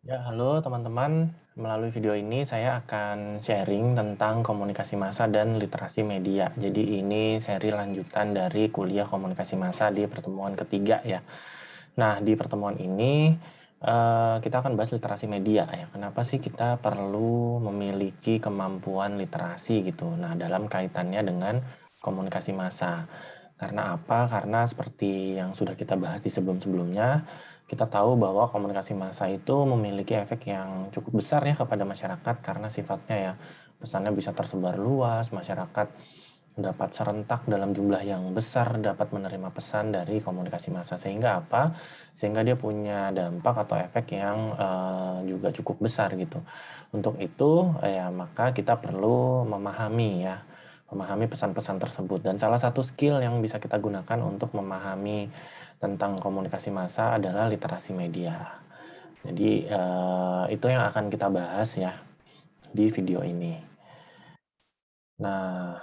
Ya, halo teman-teman. Melalui video ini saya akan sharing tentang komunikasi massa dan literasi media. Jadi ini seri lanjutan dari kuliah komunikasi massa di pertemuan ketiga ya. Nah, di pertemuan ini kita akan bahas literasi media ya. Kenapa sih kita perlu memiliki kemampuan literasi gitu? Nah, dalam kaitannya dengan komunikasi massa. Karena apa? Karena seperti yang sudah kita bahas di sebelum-sebelumnya, kita tahu bahwa komunikasi massa itu memiliki efek yang cukup besar ya kepada masyarakat karena sifatnya ya pesannya bisa tersebar luas, masyarakat dapat serentak dalam jumlah yang besar dapat menerima pesan dari komunikasi massa. Sehingga apa? Sehingga dia punya dampak atau efek yang juga cukup besar gitu. Untuk itu ya maka kita perlu memahami pesan-pesan tersebut dan salah satu skill yang bisa kita gunakan untuk memahami tentang komunikasi massa adalah literasi media. Jadi, itu yang akan kita bahas ya di video ini. Nah,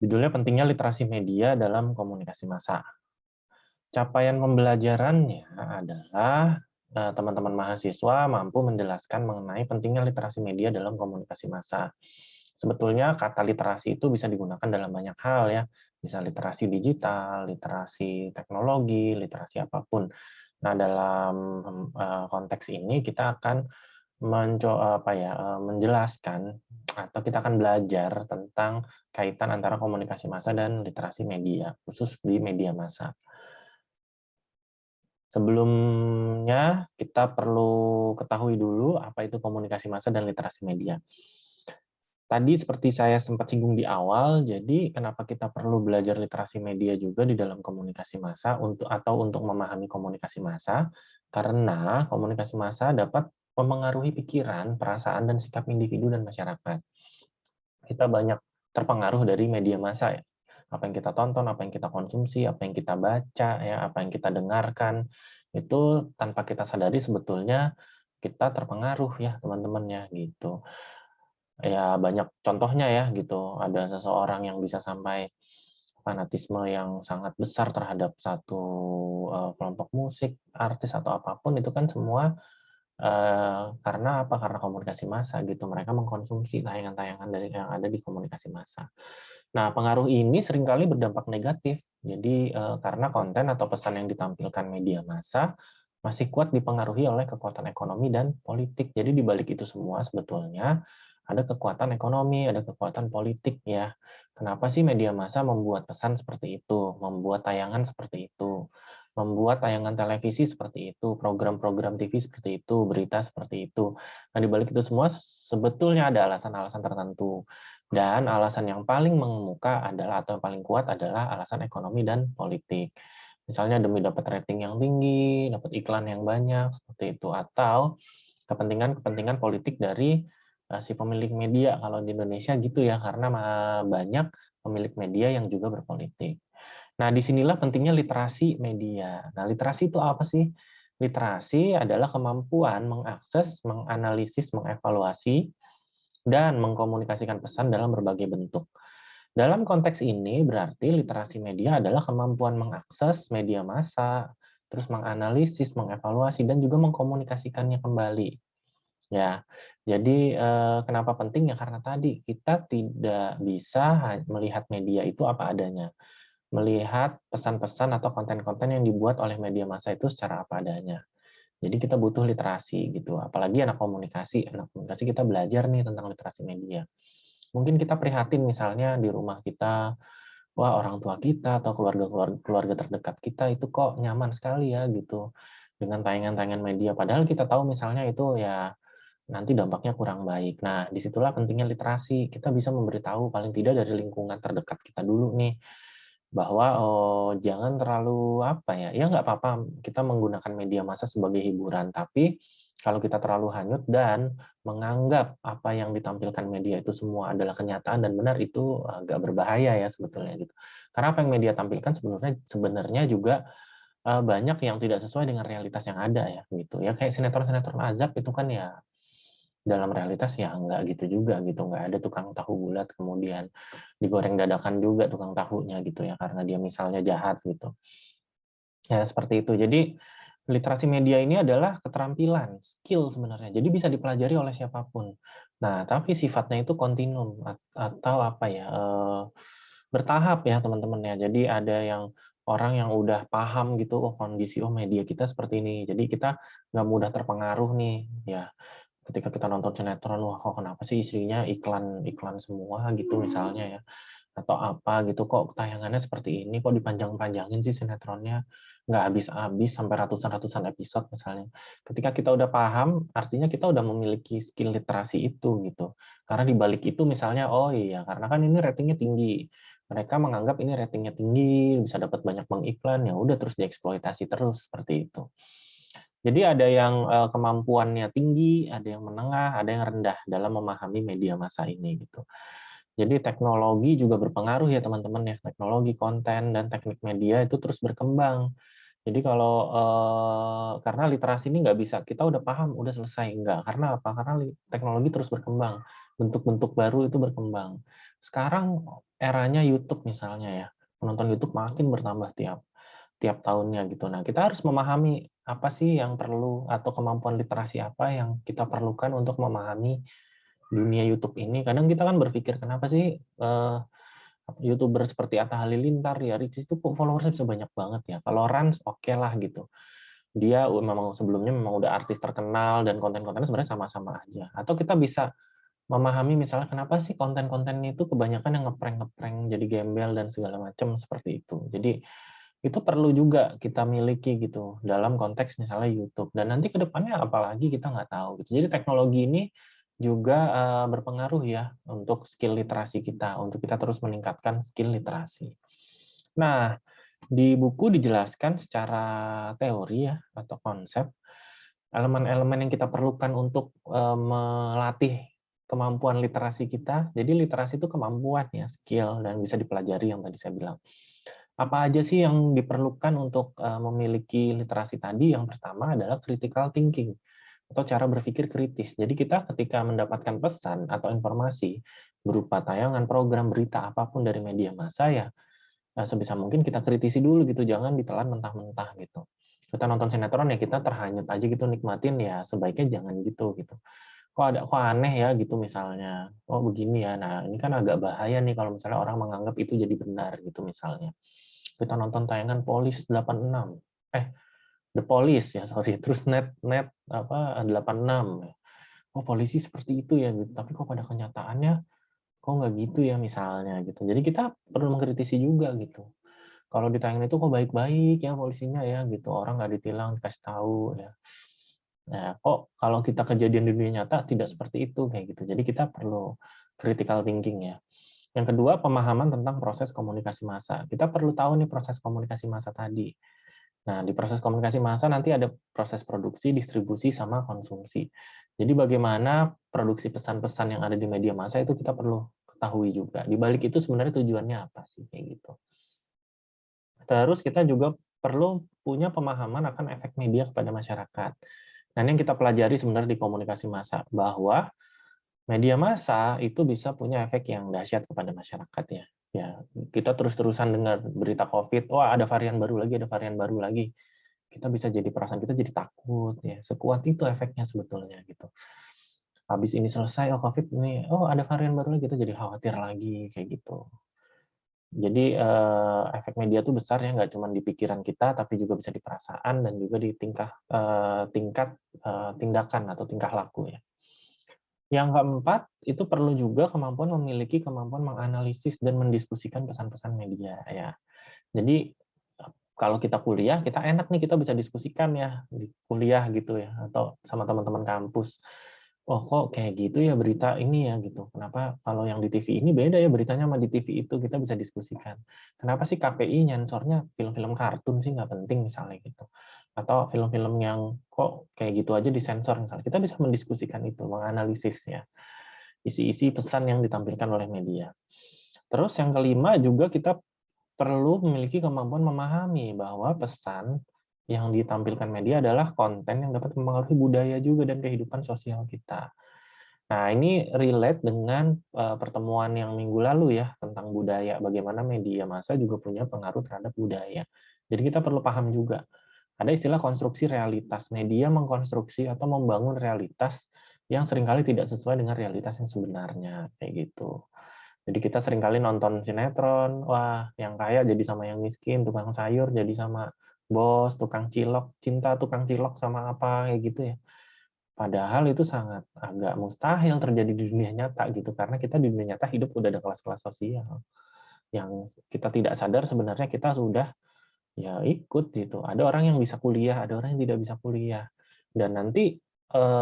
judulnya pentingnya literasi media dalam komunikasi massa. Capaian pembelajarannya adalah, teman-teman mahasiswa mampu menjelaskan mengenai pentingnya literasi media dalam komunikasi massa. Sebetulnya kata literasi itu bisa digunakan dalam banyak hal ya, bisa literasi digital, literasi teknologi, literasi apapun. Nah, dalam, konteks ini kita akan menjelaskan atau kita akan belajar tentang kaitan antara komunikasi massa dan literasi media, khusus di media massa. Sebelumnya, kita perlu ketahui dulu apa itu komunikasi massa dan literasi media. Tadi seperti saya sempat singgung di awal, jadi kenapa kita perlu belajar literasi media juga di dalam komunikasi massa untuk memahami komunikasi massa, karena komunikasi massa dapat memengaruhi pikiran, perasaan, dan sikap individu dan masyarakat. Kita banyak terpengaruh dari media massa ya. Apa yang kita tonton, apa yang kita konsumsi, apa yang kita baca, ya, apa yang kita dengarkan, itu tanpa kita sadari sebetulnya kita terpengaruh ya teman-teman ya gitu. Ya banyak contohnya ya gitu, ada seseorang yang bisa sampai fanatisme yang sangat besar terhadap satu, kelompok musik, artis, atau apapun itu kan semua, karena apa, karena komunikasi massa gitu, mereka mengkonsumsi tayangan-tayangan dari yang ada di komunikasi massa. Nah, pengaruh ini seringkali berdampak negatif. Jadi, karena konten atau pesan yang ditampilkan media massa masih kuat dipengaruhi oleh kekuatan ekonomi dan politik. Jadi di balik itu semua sebetulnya ada kekuatan ekonomi, ada kekuatan politik ya. Kenapa sih media massa membuat pesan seperti itu, membuat tayangan seperti itu, membuat tayangan televisi seperti itu, program-program TV seperti itu, berita seperti itu. Nah, di balik itu semua sebetulnya ada alasan-alasan tertentu. Dan alasan yang paling mengemuka adalah atau yang paling kuat adalah alasan ekonomi dan politik. Misalnya demi dapat rating yang tinggi, dapat iklan yang banyak, seperti itu. Atau kepentingan-kepentingan politik dari si pemilik media. Kalau di Indonesia gitu ya, karena banyak pemilik media yang juga berpolitik. Nah, disinilah pentingnya literasi media. Nah, literasi itu apa sih? Literasi adalah kemampuan mengakses, menganalisis, mengevaluasi, dan mengkomunikasikan pesan dalam berbagai bentuk. Dalam konteks ini berarti literasi media adalah kemampuan mengakses media massa, terus menganalisis, mengevaluasi, dan juga mengkomunikasikannya kembali. Ya, jadi kenapa penting ya? Karena tadi kita tidak bisa melihat media itu apa adanya, melihat pesan-pesan atau konten-konten yang dibuat oleh media massa itu secara apa adanya. Jadi kita butuh literasi gitu, apalagi anak komunikasi kita belajar nih tentang literasi media. Mungkin kita prihatin misalnya di rumah kita, wah orang tua kita atau keluarga terdekat kita itu kok nyaman sekali ya gitu dengan tayangan-tayangan media. Padahal kita tahu misalnya itu ya nanti dampaknya kurang baik. Nah, disitulah pentingnya literasi. Kita bisa memberitahu paling tidak dari lingkungan terdekat kita dulu nih bahwa jangan terlalu apa ya, ya nggak apa-apa kita menggunakan media massa sebagai hiburan, tapi kalau kita terlalu hanyut dan menganggap apa yang ditampilkan media itu semua adalah kenyataan dan benar, itu agak berbahaya ya sebetulnya gitu. Karena apa yang media tampilkan sebenarnya sebenarnya juga, banyak yang tidak sesuai dengan realitas yang ada ya gitu. Ya kayak sinetron-sinetron azab itu kan ya dalam realitas ya nggak gitu juga gitu, nggak ada tukang tahu bulat kemudian digoreng dadakan juga tukang tahunya gitu ya, karena dia misalnya jahat gitu. Ya seperti itu. Jadi, Literasi media ini adalah keterampilan, skill sebenarnya. Jadi bisa dipelajari oleh siapapun. Nah, tapi sifatnya itu kontinum atau apa ya, bertahap ya teman-teman ya. Jadi ada yang orang yang udah paham gitu, oh kondisi, oh media kita seperti ini. Jadi kita nggak mudah terpengaruh nih, ya. Ketika kita nonton sinetron, wah kok kenapa sih istrinya iklan-iklan semua gitu misalnya ya, atau apa gitu, kok tayangannya seperti ini, kok dipanjang-panjangin sih sinetronnya, nggak habis-habis sampai ratusan-ratusan episode misalnya. Ketika kita udah paham, artinya kita udah memiliki skill literasi itu gitu. Karena di balik itu misalnya, oh iya, karena kan ini ratingnya tinggi. Mereka menganggap ini ratingnya tinggi, bisa dapat banyak pengiklan, ya udah terus dieksploitasi terus seperti itu. Jadi ada yang kemampuannya tinggi, ada yang menengah, ada yang rendah dalam memahami media massa ini gitu. Jadi teknologi juga berpengaruh ya teman-teman ya. Teknologi konten dan teknik media itu terus berkembang. Jadi kalau karena literasi ini nggak bisa kita udah paham, udah selesai, enggak. Karena apa? Karena teknologi terus berkembang, bentuk-bentuk baru itu berkembang. Sekarang eranya YouTube misalnya ya, penonton YouTube makin bertambah tiap tiap tahunnya gitu. Nah, kita harus memahami apa sih yang perlu atau kemampuan literasi apa yang kita perlukan untuk memahami dunia YouTube ini. Kadang kita kan berpikir kenapa sih YouTuber seperti Atta Halilintar, ya Ricis itu kok followersnya bisa banyak banget ya. Kalau Rans oke lah gitu. Dia memang sebelumnya memang udah artis terkenal dan konten-kontennya sebenarnya sama-sama aja. Atau kita bisa memahami misalnya kenapa sih konten-konten itu kebanyakan yang ngeprank-ngeprank jadi gembel dan segala macam seperti itu. Jadi itu perlu juga kita miliki gitu dalam konteks misalnya YouTube, dan nanti ke depannya apalagi kita nggak tahu gitu. Jadi teknologi ini juga berpengaruh ya untuk skill literasi kita, untuk kita terus meningkatkan skill literasi. Nah, di buku dijelaskan secara teori ya atau konsep elemen-elemen yang kita perlukan untuk melatih kemampuan literasi kita. Jadi literasi itu kemampuan ya, skill, dan bisa dipelajari yang tadi saya bilang. Apa aja sih yang diperlukan untuk memiliki literasi tadi? Yang pertama adalah critical thinking atau cara berpikir kritis. Jadi kita ketika mendapatkan pesan atau informasi berupa tayangan, program, berita apapun dari media massa ya, sebisa mungkin kita kritisi dulu gitu, jangan ditelan mentah-mentah gitu. Kita nonton sinetron ya kita terhanyut aja gitu nikmatin, ya sebaiknya jangan gitu gitu. Kok aneh ya gitu misalnya. Oh begini ya. Nah, ini kan agak bahaya nih kalau misalnya orang menganggap itu jadi benar gitu misalnya. Kita nonton tayangan Polis 86. The Police ya, sorry. Terus net apa 86. Oh, polisi seperti itu ya gitu. Tapi kok pada kenyataannya kok nggak gitu ya misalnya gitu. Jadi kita perlu mengkritisi juga gitu. Kalau di tayangan itu kok baik-baik ya polisinya ya gitu. Orang nggak ditilang, dikasih tahu ya. Nah, kok kalau kita kejadian di dunia nyata tidak seperti itu kayak gitu. Jadi kita perlu critical thinking ya. Yang kedua, pemahaman tentang proses komunikasi massa. Kita perlu tahu nih proses komunikasi massa tadi. Nah, di proses komunikasi massa nanti ada proses produksi, distribusi, sama konsumsi. Jadi bagaimana produksi pesan-pesan yang ada di media massa itu kita perlu ketahui juga. Di balik itu sebenarnya tujuannya apa sih kayak gitu. Terus kita juga perlu punya pemahaman akan efek media kepada masyarakat. Nah, ini yang kita pelajari sebenarnya di komunikasi massa, bahwa media massa itu bisa punya efek yang dahsyat kepada masyarakat ya. Ya, kita terus-terusan dengar berita COVID, wah ada varian baru lagi, ada varian baru lagi. Kita bisa jadi perasaan kita jadi takut ya. Sekuat itu efeknya sebetulnya gitu. Habis ini selesai oh COVID ini, oh ada varian baru lagi, kita jadi khawatir lagi kayak gitu. Jadi efek media itu besar ya, nggak cuma di pikiran kita, tapi juga bisa di perasaan dan juga di tingkat tindakan atau tingkah laku ya. Yang keempat, itu perlu juga kemampuan memiliki kemampuan menganalisis dan mendiskusikan pesan-pesan media ya. Jadi kalau kita kuliah, kita enak nih kita bisa diskusikan ya di kuliah gitu ya, atau sama teman-teman kampus. Oh kok kayak gitu ya berita ini ya gitu. Kenapa kalau yang di TV ini beda ya beritanya sama di TV itu, kita bisa diskusikan. Kenapa sih KPI nyensornya film-film kartun sih nggak penting misalnya gitu. Atau film-film yang kok kayak gitu aja disensor misalnya. Kita bisa mendiskusikan itu, menganalisis ya isi-isi pesan yang ditampilkan oleh media. Terus yang kelima juga kita perlu memiliki kemampuan memahami bahwa pesan yang ditampilkan media adalah konten yang dapat mempengaruhi budaya juga dan kehidupan sosial kita. Nah, ini relate dengan pertemuan yang minggu lalu ya tentang budaya, bagaimana media massa juga punya pengaruh terhadap budaya. Jadi kita perlu paham juga Ada istilah konstruksi realitas. Media mengkonstruksi atau membangun realitas yang seringkali tidak sesuai dengan realitas yang sebenarnya, kayak gitu. Jadi kita seringkali nonton sinetron, wah yang kaya jadi sama yang miskin, tukang sayur jadi sama bos, tukang cilok, cinta tukang cilok sama apa, kayak gitu ya. Padahal itu sangat agak mustahil terjadi di dunia nyata gitu, karena kita di dunia nyata hidup udah ada kelas-kelas sosial yang kita tidak sadar sebenarnya kita sudah ya ikut gitu. Ada orang yang bisa kuliah, ada orang yang tidak bisa kuliah. Dan nanti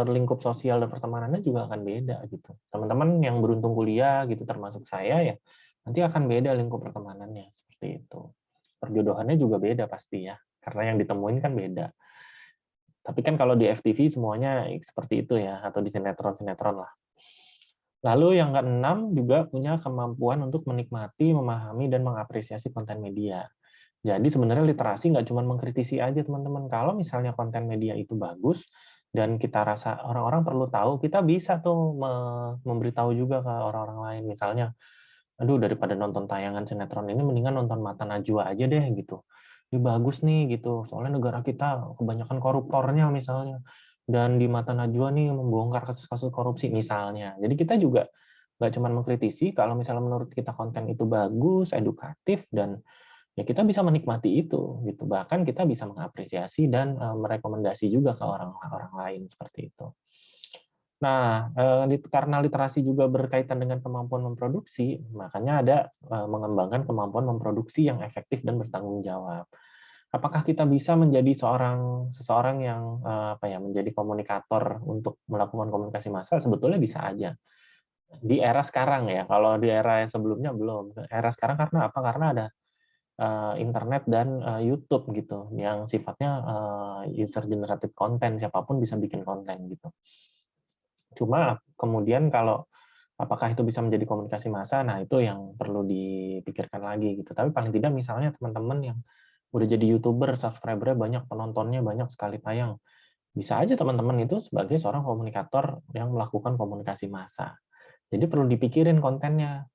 lingkup sosial dan pertemanannya juga akan beda gitu. Teman-teman yang beruntung kuliah gitu termasuk saya ya, nanti akan beda lingkup pertemanannya seperti itu. Perjodohannya juga beda pasti ya, karena yang ditemuin kan beda. Tapi kan kalau di FTV semuanya seperti itu ya, atau di sinetron-sinetron lah. Lalu yang keenam juga punya kemampuan untuk menikmati, memahami, dan mengapresiasi konten media. Jadi sebenarnya literasi nggak cuma mengkritisi aja teman-teman. Kalau misalnya konten media itu bagus dan kita rasa orang-orang perlu tahu, kita bisa tuh memberitahu juga ke orang-orang lain. Misalnya, aduh daripada nonton tayangan sinetron ini mendingan nonton Mata Najwa aja deh gitu. Ini bagus nih gitu. Soalnya negara kita kebanyakan koruptornya misalnya. Dan di Mata Najwa nih membongkar kasus-kasus korupsi misalnya. Jadi kita juga nggak cuma mengkritisi, kalau misalnya menurut kita konten itu bagus, edukatif, dan ya kita bisa menikmati itu gitu, bahkan kita bisa mengapresiasi dan merekomendasi juga ke orang-orang lain seperti itu. Nah, karena literasi juga berkaitan dengan kemampuan memproduksi, makanya ada mengembangkan kemampuan memproduksi yang efektif dan bertanggung jawab. Apakah kita bisa menjadi seseorang yang apa ya, menjadi komunikator untuk melakukan komunikasi massal? Sebetulnya bisa aja. Di era sekarang ya, kalau di era yang sebelumnya belum. Era sekarang karena apa? Karena ada internet dan YouTube gitu, yang sifatnya user generated content, siapapun bisa bikin konten gitu. Cuma kemudian kalau apakah itu bisa menjadi komunikasi massa, nah itu yang perlu dipikirkan lagi gitu. Tapi paling tidak misalnya teman-teman yang udah jadi YouTuber, subscriber-nya banyak, penontonnya banyak sekali tayang, bisa aja teman-teman itu sebagai seorang komunikator yang melakukan komunikasi massa. Jadi perlu dipikirin kontennya.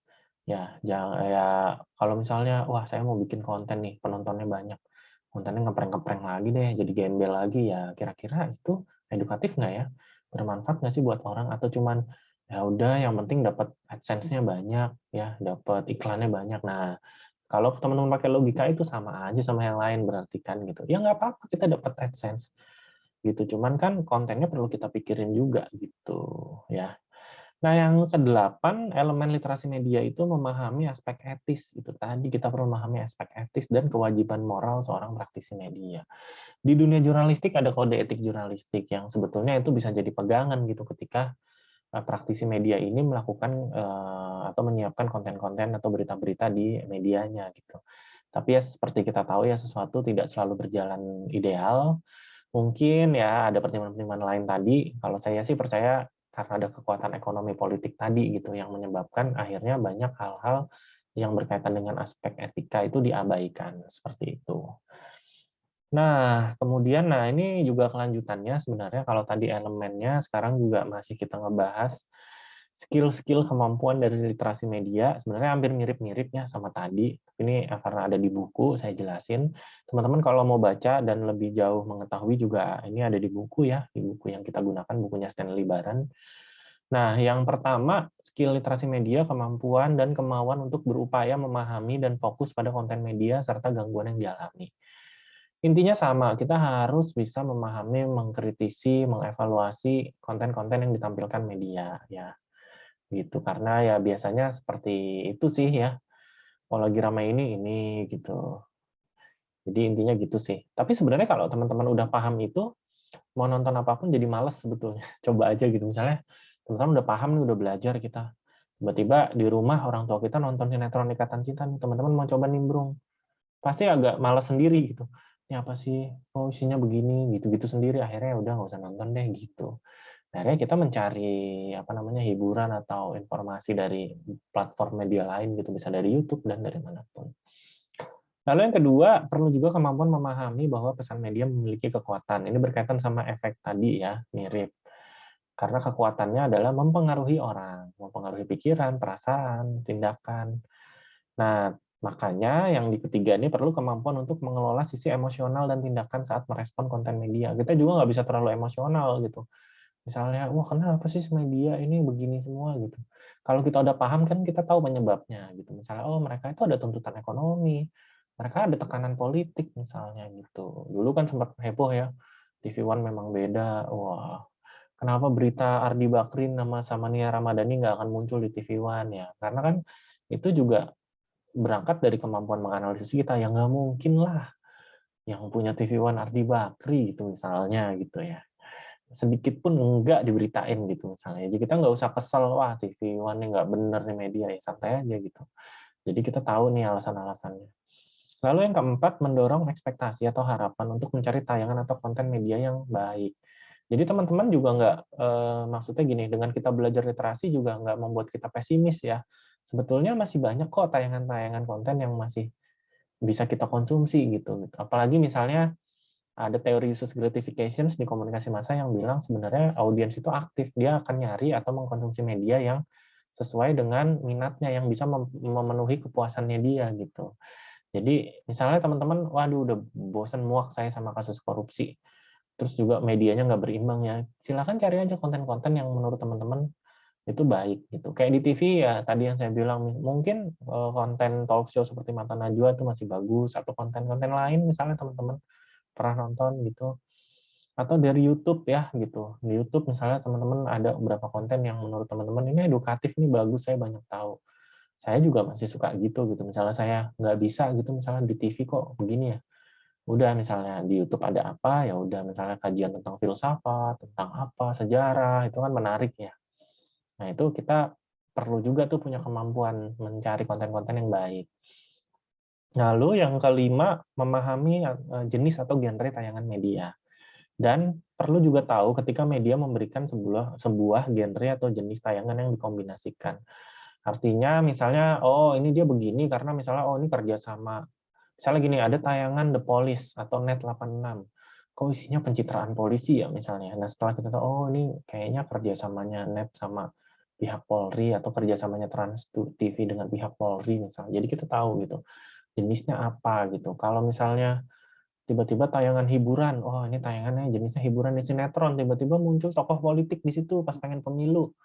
Ya, ya kalau misalnya, wah saya mau bikin konten nih, penontonnya banyak, kontennya ngepreng-ngepreng lagi deh, jadi gembel lagi ya, kira-kira itu edukatif nggak ya? Bermanfaat nggak sih buat orang? Atau cuman, ya udah yang penting dapat AdSense-nya banyak, ya dapat iklannya banyak. Nah, kalau teman-teman pakai logika itu sama aja sama yang lain berarti kan gitu. Ya nggak apa-apa kita dapat AdSense gitu, cuman kan kontennya perlu kita pikirin juga gitu ya. Nah, yang kedelapan, elemen literasi media itu memahami aspek etis. Itu tadi kita perlu memahami aspek etis dan kewajiban moral seorang praktisi media. Di dunia jurnalistik ada kode etik jurnalistik yang sebetulnya itu bisa jadi pegangan gitu ketika praktisi media ini melakukan atau menyiapkan konten-konten atau berita-berita di medianya gitu. Tapi ya seperti kita tahu ya sesuatu tidak selalu berjalan ideal. Mungkin ya ada pertimbangan-pertimbangan lain tadi, kalau saya sih percaya karena ada kekuatan ekonomi politik tadi gitu yang menyebabkan akhirnya banyak hal-hal yang berkaitan dengan aspek etika itu diabaikan, seperti itu. Nah, kemudian ini juga kelanjutannya sebenarnya kalau tadi elemennya, sekarang juga masih kita ngebahas skill-skill kemampuan dari literasi media, sebenarnya hampir mirip-mirip ya sama tadi. Ini karena ada di buku, saya jelasin. Teman-teman kalau mau baca dan lebih jauh mengetahui juga, ini ada di buku ya, di buku yang kita gunakan, bukunya Stanley Baran. Nah, yang pertama, skill literasi media, kemampuan dan kemauan untuk berupaya memahami dan fokus pada konten media serta gangguan yang dialami. Intinya sama, kita harus bisa memahami, mengkritisi, mengevaluasi konten-konten yang ditampilkan media ya. Gitu. Karena ya biasanya seperti itu sih ya. Kalau lagi ramai ini gitu. Jadi intinya gitu sih. Tapi sebenarnya kalau teman-teman udah paham itu, mau nonton apapun jadi males sebetulnya. Coba aja gitu. Misalnya teman-teman udah paham nih, udah belajar kita. Tiba-tiba di rumah orang tua kita nonton sinetron Ikatan Cinta nih, teman-teman mau coba nimbrung. Pasti agak malas sendiri gitu. Ini apa sih? Oh isinya begini, gitu-gitu sendiri. Akhirnya udah nggak usah nonton deh gitu. Akhirnya kita mencari apa namanya hiburan atau informasi dari platform media lain gitu, bisa dari YouTube dan dari manapun. Lalu yang kedua, perlu juga kemampuan memahami bahwa pesan media memiliki kekuatan. Ini berkaitan sama efek tadi ya, mirip. Karena kekuatannya adalah mempengaruhi orang, mempengaruhi pikiran, perasaan, tindakan. Nah, Makanya yang di ketiga ini perlu kemampuan untuk mengelola sisi emosional dan tindakan saat merespon konten media. Kita juga nggak bisa terlalu emosional gitu. Misalnya, wah kenapa sih media ini begini semua gitu. Kalau kita udah paham kan kita tahu penyebabnya gitu. Misalnya, oh mereka itu ada tuntutan ekonomi, mereka ada tekanan politik misalnya gitu. Dulu kan sempat heboh ya, TV One memang beda. Wah, kenapa berita Ardi Bakrin sama Nia Ramadhani nggak akan muncul di TV One ya? Karena kan itu juga berangkat dari kemampuan menganalisis kita yang nggak mungkin lah yang punya TV One Ardi Bakri gitu misalnya gitu ya, sedikit pun enggak diberitain gitu misalnya. Jadi kita nggak usah kesel, wah TV One nih nggak bener nih media, ya santai aja gitu. Jadi kita tahu nih alasan-alasannya. Lalu yang keempat, mendorong ekspektasi atau harapan untuk mencari tayangan atau konten media yang baik. Jadi teman-teman juga nggak, maksudnya gini, dengan kita belajar literasi juga nggak membuat kita pesimis ya. Sebetulnya masih banyak kok tayangan-tayangan konten yang masih bisa kita konsumsi gitu. Apalagi misalnya ada teori user gratification di komunikasi massa yang bilang sebenarnya audiens itu aktif, dia akan nyari atau mengkonsumsi media yang sesuai dengan minatnya, yang bisa memenuhi kepuasannya dia gitu. Jadi misalnya teman-teman, waduh udah bosen muak saya sama kasus korupsi, terus juga medianya nggak berimbang ya, silakan cari aja konten-konten yang menurut teman-teman itu baik gitu. Kayak di TV ya tadi yang saya bilang, mungkin konten talk show seperti Mata Najwa itu masih bagus, atau konten-konten lain misalnya teman-teman pernah nonton gitu, atau dari YouTube ya gitu. Di YouTube misalnya teman-teman ada beberapa konten yang menurut teman-teman ini edukatif, ini bagus, saya banyak tahu. Saya juga masih suka gitu. Misalnya saya nggak bisa gitu, misalnya di TV kok begini ya. Udah misalnya di YouTube ada apa, ya udah misalnya kajian tentang filsafat, tentang apa, sejarah, itu kan menarik ya. Nah itu kita perlu juga tuh punya kemampuan mencari konten-konten yang baik. Lalu yang kelima, memahami jenis atau genre tayangan media. Dan perlu juga tahu ketika media memberikan sebuah genre atau jenis tayangan yang dikombinasikan. Artinya misalnya, oh ini dia begini karena misalnya, oh ini kerja sama. Misalnya gini, ada tayangan The Police atau Net 86. Kok isinya pencitraan polisi ya misalnya. Nah setelah kita tahu, oh ini kayaknya kerjasamanya Net sama pihak Polri atau kerjasamanya Trans TV dengan pihak Polri misalnya. Jadi kita tahu gitu jenisnya apa gitu. Kalau misalnya tiba-tiba tayangan hiburan, oh ini tayangannya jenisnya hiburan di sinetron, tiba-tiba muncul tokoh politik di situ pas pengen pemilu.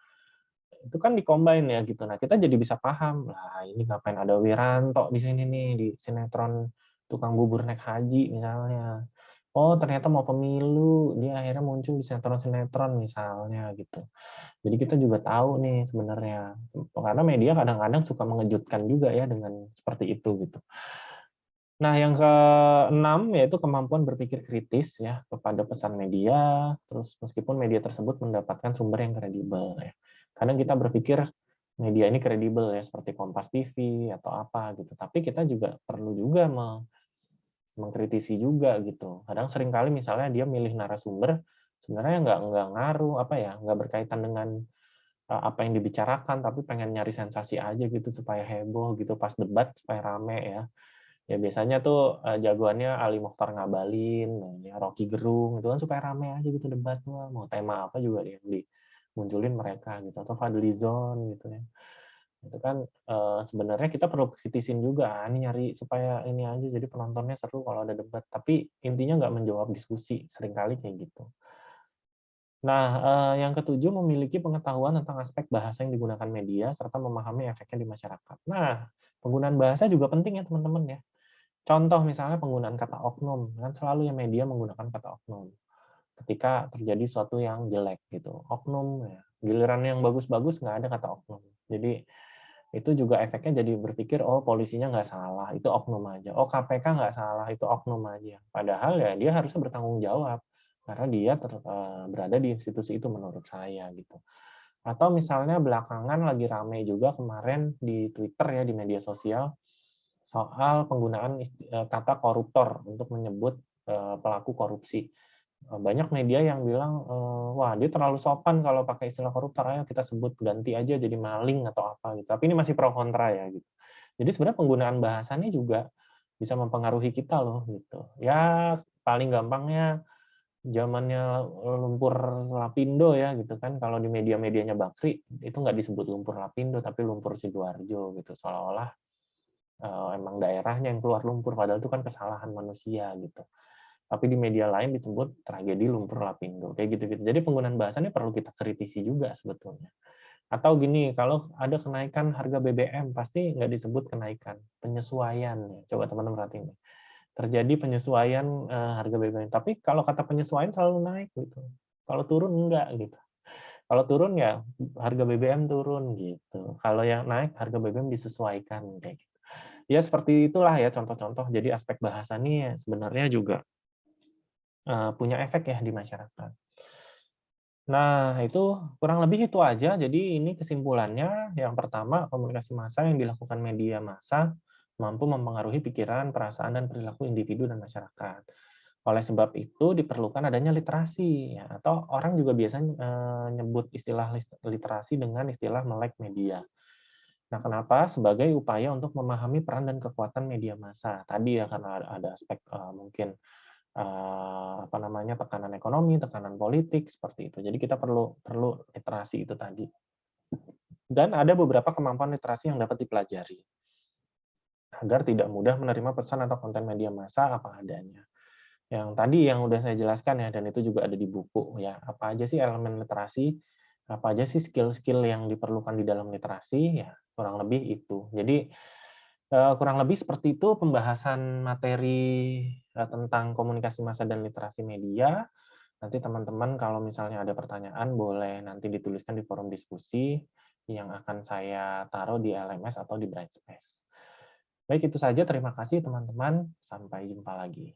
Itu kan dicombine ya gitu. Nah, kita jadi bisa paham, lah ini ngapain ada Wiranto di sini nih di sinetron tukang bubur naik haji misalnya. Oh, ternyata mau pemilu, dia akhirnya muncul di sinetron-sinetron misalnya gitu. Jadi kita juga tahu nih sebenarnya. Karena media kadang-kadang suka mengejutkan juga ya dengan seperti itu gitu. Nah, yang keenam yaitu kemampuan berpikir kritis ya kepada pesan media, terus meskipun media tersebut mendapatkan sumber yang kredibel ya. Kadang kita berpikir media ini kredibel ya seperti Kompas TV atau apa gitu, tapi kita juga perlu juga mengkritisi juga gitu. Kadang seringkali misalnya dia milih narasumber sebenarnya nggak ngaruh apa ya, nggak berkaitan dengan apa yang dibicarakan, tapi pengen nyari sensasi aja gitu supaya heboh gitu pas debat supaya rame ya. Ya biasanya tuh, jagoannya Ali Mochtar Ngabalin, ya Rocky Gerung, itu kan supaya rame aja gitu debatnya, mau tema apa juga yang dimunculin mereka gitu, atau Fadlizon gitu ya. Itu kan, sebenarnya kita perlu kritisin juga, ini nyari supaya ini aja, jadi penontonnya seru kalau ada debat, tapi intinya nggak menjawab diskusi, seringkali kayak gitu. Nah, yang ketujuh memiliki pengetahuan tentang aspek bahasa yang digunakan media, serta memahami efeknya di masyarakat. Nah, penggunaan bahasa juga penting ya teman-teman ya. Contoh misalnya penggunaan kata oknum, kan selalu ya media menggunakan kata oknum ketika terjadi suatu yang jelek gitu, oknum ya. Giliran yang bagus-bagus nggak ada kata oknum. Jadi itu juga efeknya jadi berpikir, oh polisinya nggak salah, itu oknum aja. Oh KPK nggak salah, itu oknum aja. Padahal ya dia harusnya bertanggung jawab karena dia berada di institusi itu menurut saya gitu. Atau misalnya belakangan lagi rame juga kemarin di Twitter ya, di media sosial, soal penggunaan kata koruptor untuk menyebut pelaku korupsi. Banyak media yang bilang, wah dia terlalu sopan kalau pakai istilah koruptor, ayo kita sebut ganti aja jadi maling atau apa gitu. Tapi ini masih pro kontra ya gitu. Jadi sebenarnya penggunaan bahasanya juga bisa mempengaruhi kita loh gitu. Ya paling gampangnya zamannya lumpur Lapindo ya gitu kan, kalau di media-medianya Bakri itu nggak disebut lumpur Lapindo tapi lumpur Sidoarjo gitu, seolah-olah emang daerahnya yang keluar lumpur, padahal itu kan kesalahan manusia gitu. Tapi di media lain disebut tragedi lumpur Lapindo, kayak gitu-gitu. Jadi penggunaan bahasanya perlu kita kritisi juga sebetulnya. Atau gini, kalau ada kenaikan harga BBM, pasti nggak disebut kenaikan, penyesuaian ya. Coba teman-teman perhatiin deh. Terjadi penyesuaian harga BBM. Tapi kalau kata penyesuaian selalu naik gitu. Kalau turun enggak gitu. Kalau turun ya harga BBM turun gitu. Kalau yang naik harga BBM disesuaikan kayak gitu. Ya seperti itulah ya contoh-contoh. Jadi aspek bahasa nih sebenarnya juga punya efek ya di masyarakat. Nah, itu kurang lebih itu aja. Jadi ini kesimpulannya, yang pertama, komunikasi massa yang dilakukan media massa mampu mempengaruhi pikiran, perasaan, dan perilaku individu dan masyarakat. Oleh sebab itu diperlukan adanya literasi, ya, atau orang juga biasanya nyebut istilah literasi dengan istilah melek media. Nah, kenapa? Sebagai upaya untuk memahami peran dan kekuatan media massa. Tadi ya karena ada aspek mungkin apa namanya, tekanan ekonomi, tekanan politik, seperti itu. Jadi kita perlu perlu literasi itu tadi. Dan ada beberapa kemampuan literasi yang dapat dipelajari, agar tidak mudah menerima pesan atau konten media massa apa adanya. Yang tadi yang udah saya jelaskan ya, dan itu juga ada di buku ya, apa aja sih elemen literasi, apa aja sih skill-skill yang diperlukan di dalam literasi, ya kurang lebih itu. Jadi, kurang lebih seperti itu pembahasan materi, tentang komunikasi massa dan literasi media. Nanti teman-teman kalau misalnya ada pertanyaan boleh nanti dituliskan di forum diskusi yang akan saya taruh di LMS atau di Brightspace. Baik, itu saja. Terima kasih teman-teman. Sampai jumpa lagi.